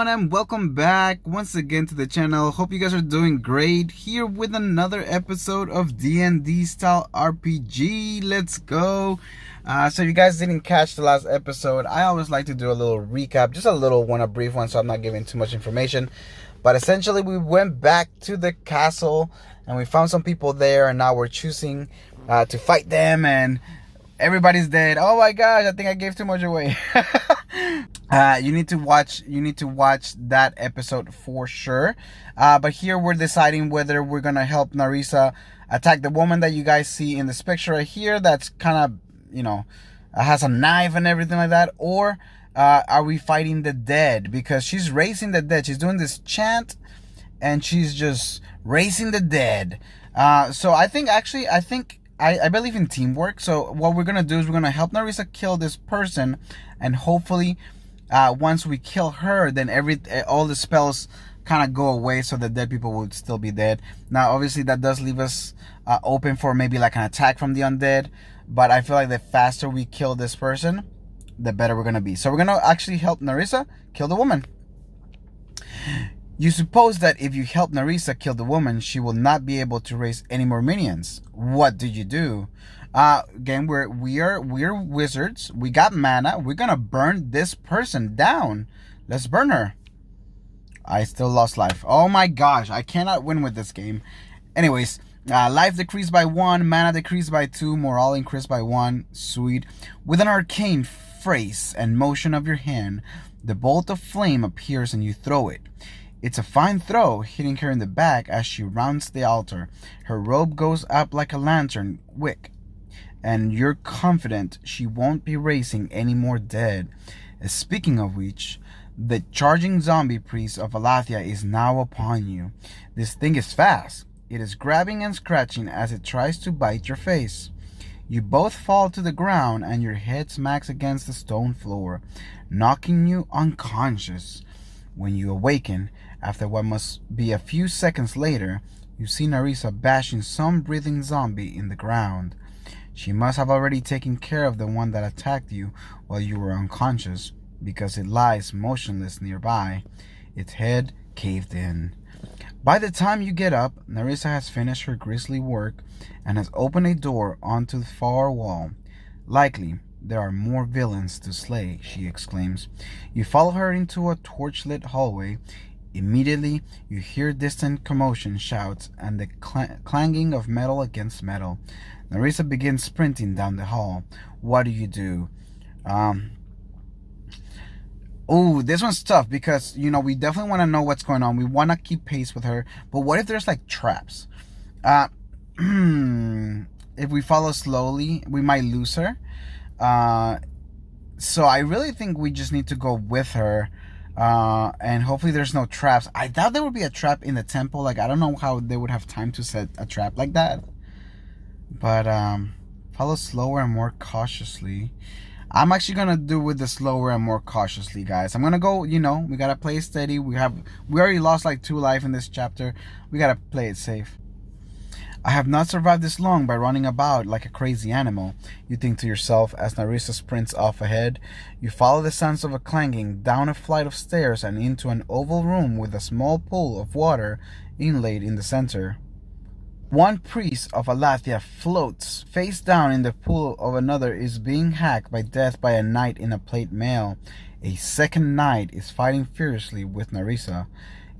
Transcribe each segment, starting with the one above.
and welcome back once again to the channel. Hope you guys are doing great. Here with another episode of D&D style RPG. Let's go. So if you guys didn't catch the last episode, I always like to do a little recap, just a little one, a brief one, so I'm not giving too much information. But essentially we went back to the castle and we found some people there, and now we're choosing to fight them, and everybody's dead. Oh my gosh, I think I gave too much away. You need to watch that episode for sure. But here we're deciding whether we're gonna help Narissa attack the woman that you guys see in this picture right here, that's kind of, has a knife and everything like that, or are we fighting the dead? Because she's raising the dead. She's doing this chant and she's just raising the dead. So I believe in teamwork. So what we're gonna do is we're gonna help Narissa kill this person, and hopefully once we kill her, then all the spells kind of go away, so the dead people would still be dead. Now obviously that does leave us open for maybe like an attack from the undead, but I feel like the faster we kill this person, the better we're gonna be. So we're gonna actually help Narissa kill the woman. You suppose that if you help Narissa kill the woman, she will not be able to raise any more minions. What do you do? Again, we're wizards. We got mana. We're gonna burn this person down. Let's burn her. I still lost life. Oh my gosh, I cannot win with this game. Anyways, life decreased by 1, mana decreased by 2, morale increased by 1. Sweet. With an arcane phrase and motion of your hand, the bolt of flame appears and you throw it. It's a fine throw, hitting her in the back as she rounds the altar. Her robe goes up like a lantern wick, and you're confident she won't be raising any more dead. Speaking of which, the charging zombie priest of Alathia is now upon you. This thing is fast. It is grabbing and scratching as it tries to bite your face. You both fall to the ground and your head smacks against the stone floor, knocking you unconscious. When you awaken, after what must be a few seconds later, you see Narissa bashing some breathing zombie in the ground. She must have already taken care of the one that attacked you while you were unconscious, because it lies motionless nearby, its head caved in. By the time you get up, Narissa has finished her grisly work and has opened a door onto the far wall. Likely, there are more villains to slay, she exclaims. You follow her into a torchlit hallway. Immediately, you hear distant commotion, shouts, and the clanging of metal against metal. Narissa begins sprinting down the hall. What do you do? Oh, this one's tough because, we definitely want to know what's going on. We want to keep pace with her. But what if there's like traps? If we follow slowly, we might lose her. So I really think we just need to go with her. And hopefully there's no traps. I thought there would be a trap in the temple. Like, I don't know how they would have time to set a trap like that. But follow slower and more cautiously. I'm actually gonna do with the slower and more cautiously, guys. I'm gonna go, we gotta play it steady. We already lost like 2 life in this chapter. We gotta play it safe. I have not survived this long by running about like a crazy animal, you think to yourself as Narissa sprints off ahead. You follow the sounds of a clanging down a flight of stairs and into an oval room with a small pool of water inlaid in the center. One priest of Alathia floats face down in the pool of another is being hacked by death by a knight in a plate mail. A second knight is fighting fiercely with Narissa.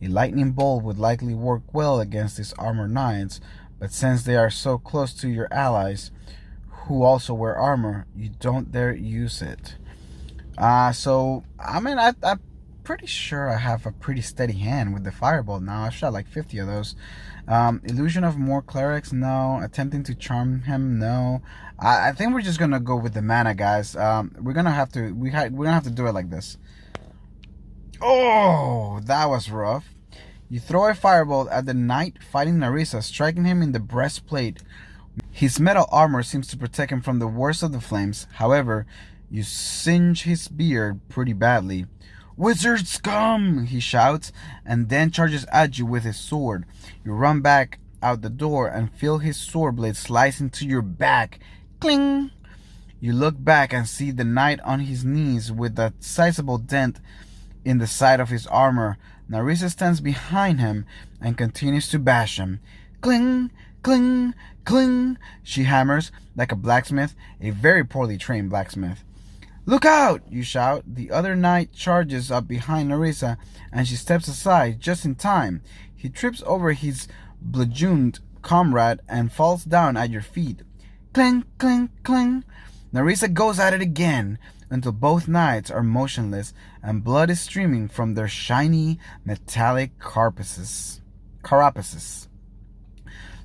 A lightning bolt would likely work well against these armored knights, but since they are so close to your allies, who also wear armor, you don't dare use it. So, I'm pretty sure I have a pretty steady hand with the firebolt now. I've shot like 50 of those. Illusion of more clerics, no. Attempting to charm him, no. I think we're just gonna go with the mana, guys. We're gonna have to do it like this. Oh, that was rough. You throw a firebolt at the knight fighting Narissa, striking him in the breastplate. His metal armor seems to protect him from the worst of the flames. However, you singe his beard pretty badly. "Wizard scum!" he shouts, and then charges at you with his sword. You run back out the door and feel his sword blade slice into your back. Cling! You look back and see the knight on his knees with a sizable dent in the side of his armor. Narissa stands behind him and continues to bash him. Cling, cling, cling, she hammers like a blacksmith, a very poorly trained blacksmith. Look out! You shout. The other knight charges up behind Narissa, and she steps aside just in time. He trips over his bludgeoned comrade and falls down at your feet. Cling, cling, cling. Narissa goes at it again until both knights are motionless and blood is streaming from their shiny metallic carapaces.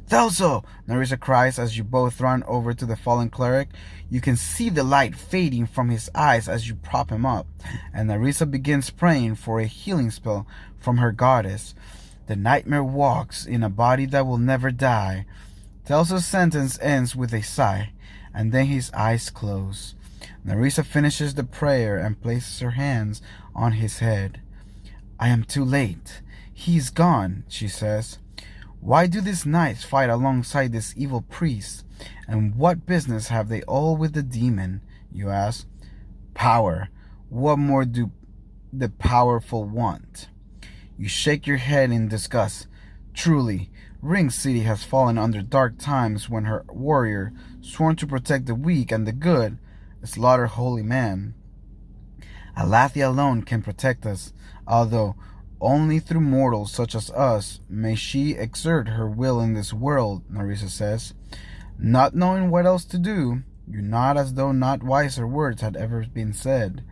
Thelso! Narissa cries as you both run over to the fallen cleric. You can see the light fading from his eyes as you prop him up, and Narissa begins praying for a healing spell from her goddess. The nightmare walks in a body that will never die. Thelso's sentence ends with a sigh, and then his eyes close. Narissa finishes the prayer and places her hands on his head. I am too late. He's gone, she says. Why do these knights fight alongside this evil priest? And what business have they all with the demon? You ask. Power. What more do the powerful want? You shake your head in disgust. Truly, Ring City has fallen under dark times when her warrior, sworn to protect the weak and the good, slaughtered holy man. Alathia alone can protect us, although only through mortals such as us may she exert her will in this world, Narissa says. Not knowing what else to do, you nod as though not wiser words had ever been said.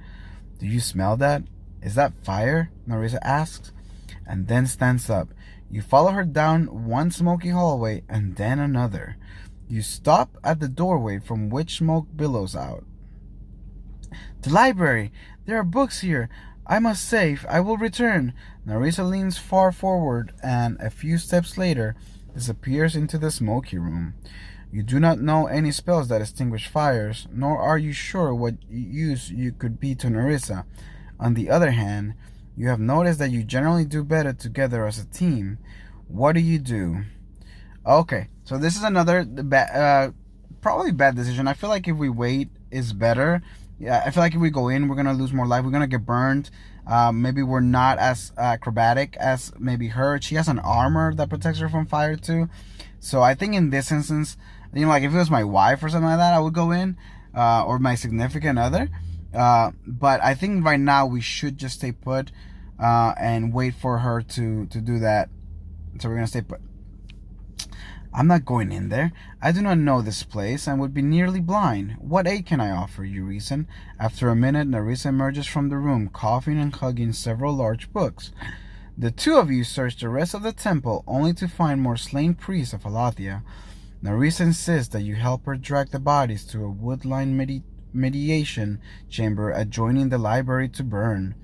Do you smell that? Is that fire? Narissa asks, and then stands up. You follow her down one smoky hallway and then another. You stop at the doorway from which smoke billows out. The library! There are books here. I must save. I will return. Narissa leans far forward and, a few steps later, disappears into the smoky room. You do not know any spells that extinguish fires, nor are you sure what use you could be to Narissa. On the other hand, you have noticed that you generally do better together as a team. What do you do? Okay, so this is another probably bad decision. I feel like if we wait, is better. Yeah, I feel like if we go in, we're gonna lose more life. We're gonna get burned. Maybe we're not as acrobatic as maybe her. She has an armor that protects her from fire too. So I think in this instance, like if it was my wife or something like that, I would go in, or my significant other. But I think right now we should just stay put and wait for her to do that. So we're gonna stay put. I'm not going in there. I do not know this place and would be nearly blind. What aid can I offer, you reason? After a minute, Narissa emerges from the room, coughing and hugging several large books. The two of you search the rest of the temple, only to find more slain priests of Alathia. Narissa insists that you help her drag the bodies to a wood-lined mediation chamber adjoining the library to burn.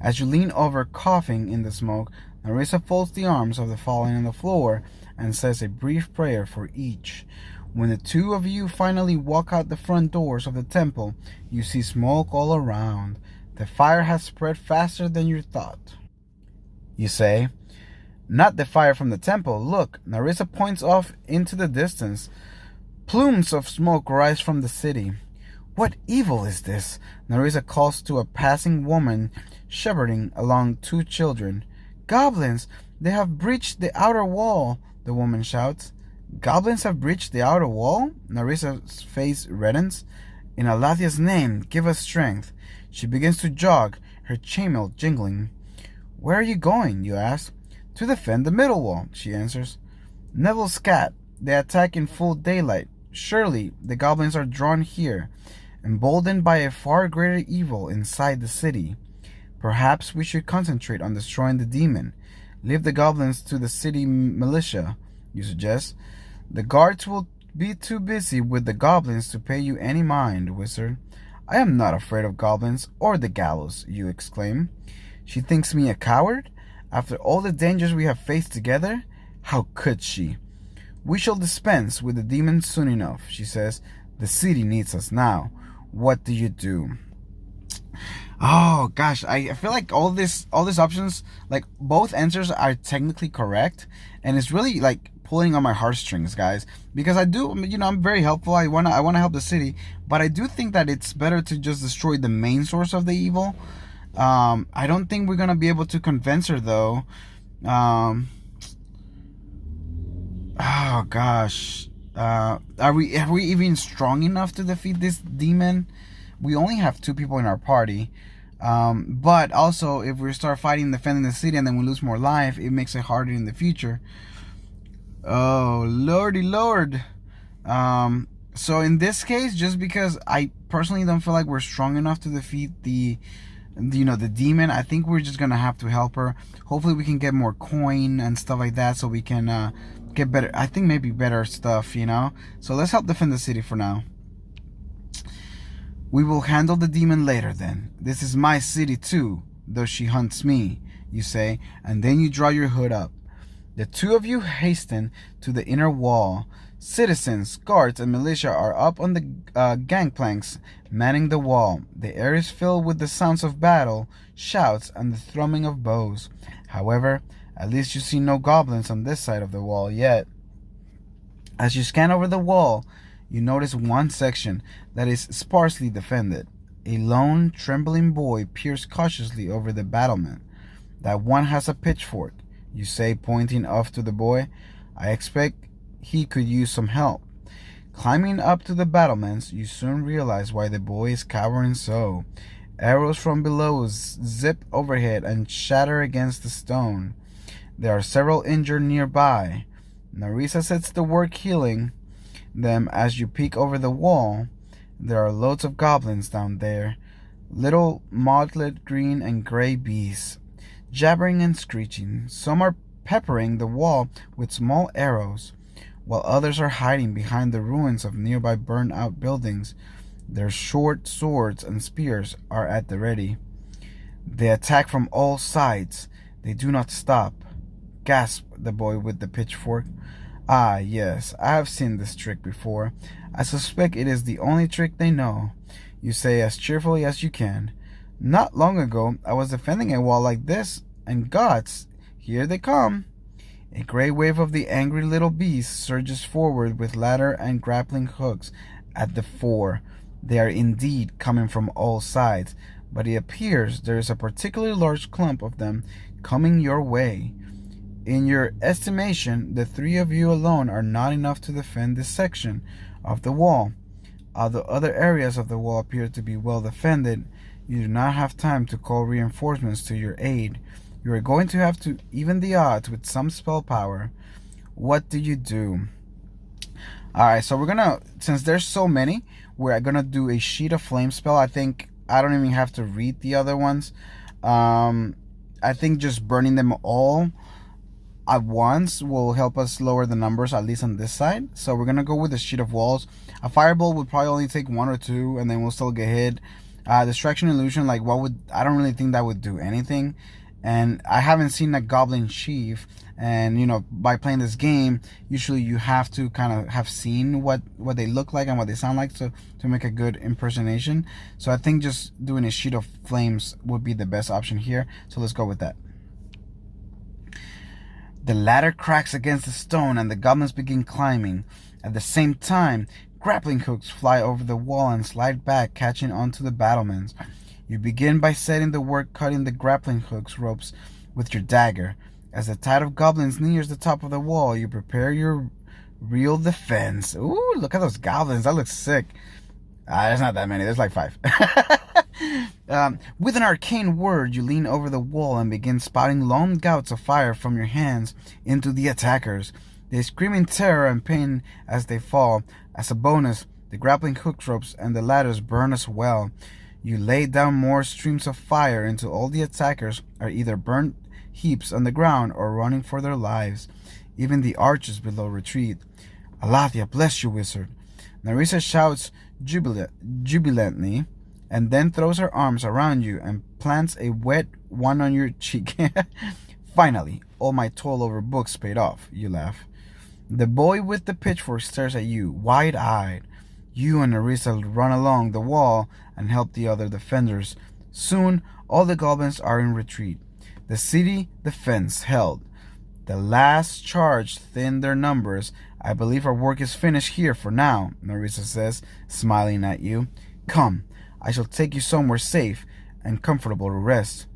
As you lean over, coughing in the smoke, Narissa folds the arms of the fallen on the floor and says a brief prayer for each. When the two of you finally walk out the front doors of the temple, you see smoke all around. The fire has spread faster than you thought. You say, not the fire from the temple. Look, Narissa points off into the distance. Plumes of smoke rise from the city. What evil is this? Narissa calls to a passing woman shepherding along two children. Goblins! They have breached the outer wall, the woman shouts. Goblins have breached the outer wall? Narissa's face reddens. In Alathia's name, give us strength. She begins to jog, her chainmail jingling. Where are you going? You ask. To defend the middle wall, she answers. Neville scat. They attack in full daylight. Surely the goblins are drawn here, emboldened by a far greater evil inside the city. Perhaps we should concentrate on destroying the demon. Leave the goblins to the city militia, you suggest. The guards will be too busy with the goblins to pay you any mind, wizard. I am not afraid of goblins or the gallows, you exclaim. She thinks me a coward? After all the dangers we have faced together? How could she? We shall dispense with the demons soon enough, she says. The city needs us now. What do you do? Oh gosh, I feel like all these options, like both answers are technically correct, and it's really like pulling on my heartstrings, guys, because I do, I'm very helpful. I wanna help the city, but I do think that it's better to just destroy the main source of the evil I don't think we're gonna be able to convince her though. Um, oh gosh. Are we even strong enough to defeat this demon? We only have 2 people in our party. But also, if we start fighting, defending the city, and then we lose more life, it makes it harder in the future. Oh, lordy lord. So in this case, just because I personally don't feel like we're strong enough to defeat the demon, I think we're just gonna have to help her. Hopefully we can get more coin and stuff like that, so we can get better, I think maybe better stuff. So let's help defend the city for now. We will handle the demon later then. This is my city too, though she hunts me, you say, and then you draw your hood up. The 2 of you hasten to the inner wall. Citizens, guards, and militia are up on the gangplanks, manning the wall. The air is filled with the sounds of battle, shouts, and the thrumming of bows. However, at least you see no goblins on this side of the wall yet. As you scan over the wall, you notice one section that is sparsely defended. A lone, trembling boy peers cautiously over the battlement. That one has a pitchfork, you say, pointing off to the boy. I expect he could use some help. Climbing up to the battlements, you soon realize why the boy is cowering so. Arrows from below zip overhead and shatter against the stone. There are several injured nearby. Narissa sets to work healing them as you peek over the wall. There are loads of goblins down there. Little mottled green and gray beasts, jabbering and screeching. Some are peppering the wall with small arrows, while others are hiding behind the ruins of nearby burned-out buildings. Their short swords and spears are at the ready. They attack from all sides. They do not stop. Gasped the boy with the pitchfork. Ah, yes, I have seen this trick before. I suspect it is the only trick they know, you say as cheerfully as you can. Not long ago, I was defending a wall like this, and gods, here they come. A gray wave of the angry little beast surges forward with ladder and grappling hooks at the fore. They are indeed coming from all sides, but it appears there is a particularly large clump of them coming your way. In your estimation, the 3 of you alone are not enough to defend this section of the wall. Although other areas of the wall appear to be well defended, you do not have time to call reinforcements to your aid. You are going to have to even the odds with some spell power. What do you do? Alright, so we're gonna, since there's so many, we're gonna do a sheet of flame spell. I think I don't even have to read the other ones. I think just burning them all at once will help us lower the numbers, at least on this side. So we're gonna go with a sheet of walls. A fireball would probably only take 1 or 2, and then we'll still get hit. Distraction illusion, like I don't really think that would do anything. And I haven't seen a goblin chief, and by playing this game, usually you have to kind of have seen what they look like and what they sound like to make a good impersonation. So I think just doing a sheet of flames would be the best option here. So let's go with that. The ladder cracks against the stone and the goblins begin climbing. At the same time, grappling hooks fly over the wall and slide back, catching onto the battlements. You begin by setting to work cutting the grappling hooks ropes with your dagger. As the tide of goblins nears the top of the wall, you prepare your real defense. Ooh, look at those goblins. That looks sick. There's not that many. There's like 5. With an arcane word, you lean over the wall and begin spouting long gouts of fire from your hands into the attackers. They scream in terror and pain as they fall. As a bonus, the grappling hook ropes and the ladders burn as well. You lay down more streams of fire until all the attackers are either burnt heaps on the ground or running for their lives. Even the archers below retreat. Alathia, bless you, wizard. Narissa shouts jubilantly, and then throws her arms around you and plants a wet one on your cheek. Finally, all my toil over books paid off, you laugh. The boy with the pitchfork stares at you, wide-eyed. You and Narissa run along the wall and help the other defenders. Soon, all the goblins are in retreat. The city defense held. The last charge thinned their numbers. I believe our work is finished here for now, Narissa says, smiling at you. Come, I shall take you somewhere safe, and comfortable to rest.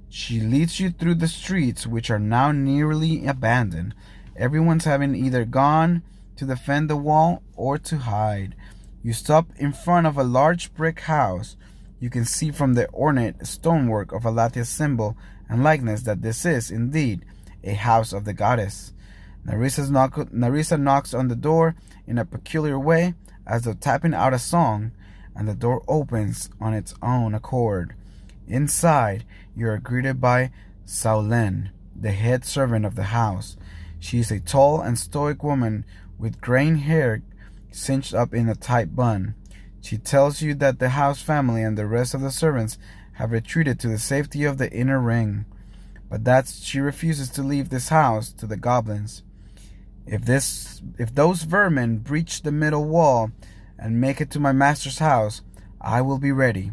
She leads you through the streets, which are now nearly abandoned. Everyone's having either gone to defend the wall or to hide. You stop in front of a large brick house. You can see from the ornate stonework of Alatia's symbol and likeness that this is, indeed, a house of the goddess. Narissa knocks on the door in a peculiar way, as though tapping out a song, and the door opens on its own accord. Inside, you are greeted by Saulen, the head servant of the house. She is a tall and stoic woman with graying hair cinched up in a tight bun. She tells you that the house family and the rest of the servants have retreated to the safety of the inner ring, but that she refuses to leave this house to the goblins. If those vermin breach the middle wall and make it to my master's house, I will be ready,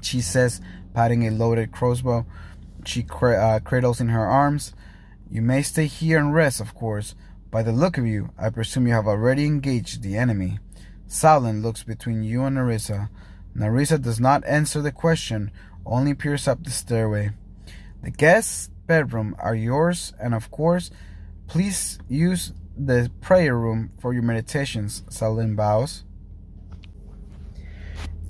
she says, patting a loaded crossbow she cradles in her arms. You may stay here and rest, of course. By the look of you, I presume you have already engaged the enemy. Saulen looks between you and Narissa. Narissa does not answer the question, only peers up the stairway. The guest bedroom are yours, and of course, please use the prayer room for your meditations, Saulen bows.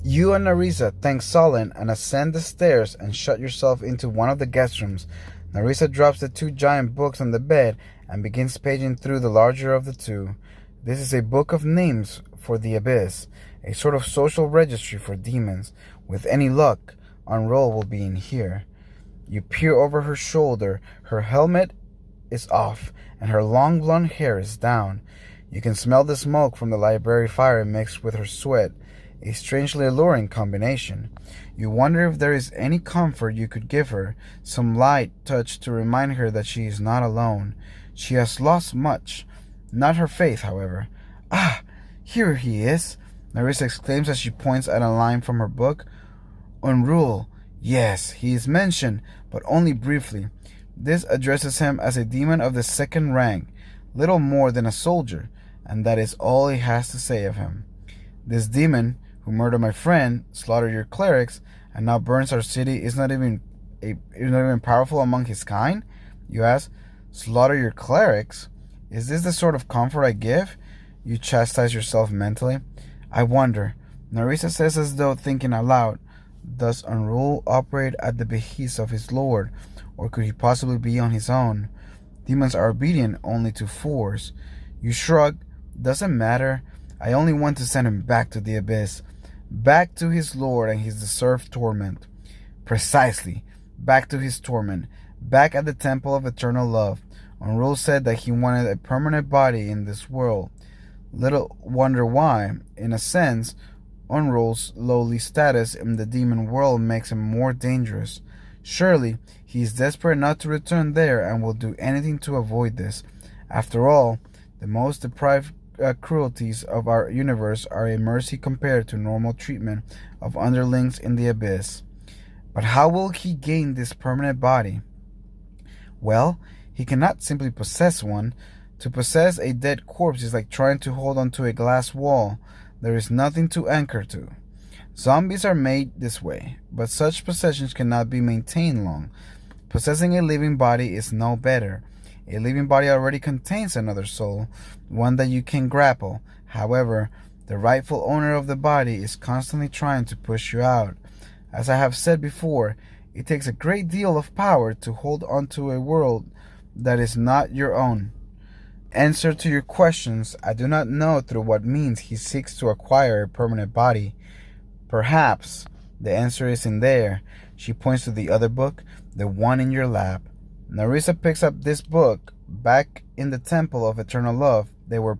You and Narissa thank Saulen and ascend the stairs and shut yourself into one of the guest rooms. Narissa drops the 2 giant books on the bed and begins paging through the larger of the 2. This is a book of names for the abyss, a sort of social registry for demons. With any luck, Unroll will be in here. You peer over her shoulder. Her helmet is off, and her long blonde hair is down. You can smell the smoke from the library fire mixed with her sweat, a strangely alluring combination. You wonder if there is any comfort you could give her, some light touch to remind her that she is not alone. She has lost much, not her faith, however. Ah, here he is, Narissa exclaims as she points at a line from her book. Unrule. Yes, he is mentioned, but only briefly. This addresses him as a demon of the 2nd rank, little more than a soldier, and that is all he has to say of him. This demon, who murdered my friend, slaughtered your clerics, and now burns our city, is not even powerful among his kind? You ask. Slaughter your clerics? Is this the sort of comfort I give? You chastise yourself mentally. I wonder. Narissa says as though thinking aloud. Does Unrule operate at the behest of his lord, or could he possibly be on his own? Demons are obedient only to force. You shrug. Doesn't matter. I only want to send him back to the abyss. Back to his lord and his deserved torment. Precisely. Back to his torment. Back at the temple of eternal love. Unrule said that he wanted a permanent body in this world. Little wonder why. In a sense, Unrule's lowly status in the demon world makes him more dangerous. Surely, he is desperate not to return there and will do anything to avoid this. After all, the most deprived cruelties of our universe are a mercy compared to normal treatment of underlings in the abyss. But how will he gain this permanent body? Well, he cannot simply possess one. To possess a dead corpse is like trying to hold onto a glass wall. There is nothing to anchor to. Zombies are made this way, but such possessions cannot be maintained long. Possessing a living body is no better. A living body already contains another soul, one that you can grapple. However, the rightful owner of the body is constantly trying to push you out. As I have said before, it takes a great deal of power to hold onto a world that is not your own. Answer to your questions, I do not know through what means he seeks to acquire a permanent body. Perhaps the answer is in there. She points to the other book, the one in your lap. Narissa picks up this book. Back in the temple of eternal love, they were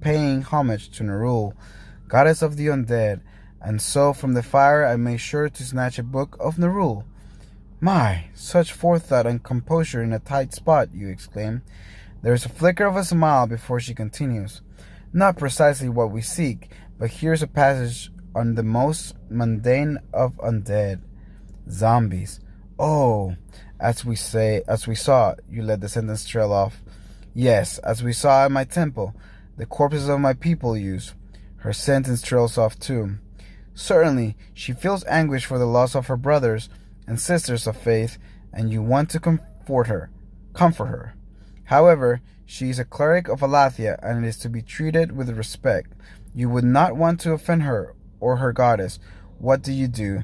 paying homage to Nerul, goddess of the undead, and so from the fire I made sure to snatch a book of Nerul. My, such forethought and composure in a tight spot, you exclaim. There is a flicker of a smile before she continues. Not precisely what we seek, but here's a passage on the most mundane of undead. Zombies. Oh, as we saw, you let the sentence trail off. Yes, as we saw at my temple, the corpses of my people use. Her sentence trails off too. Certainly, she feels anguish for the loss of her brothers and sisters of faith, and you want to comfort her. However, she is a cleric of Alathia and is to be treated with respect. You would not want to offend her or her goddess. What do you do?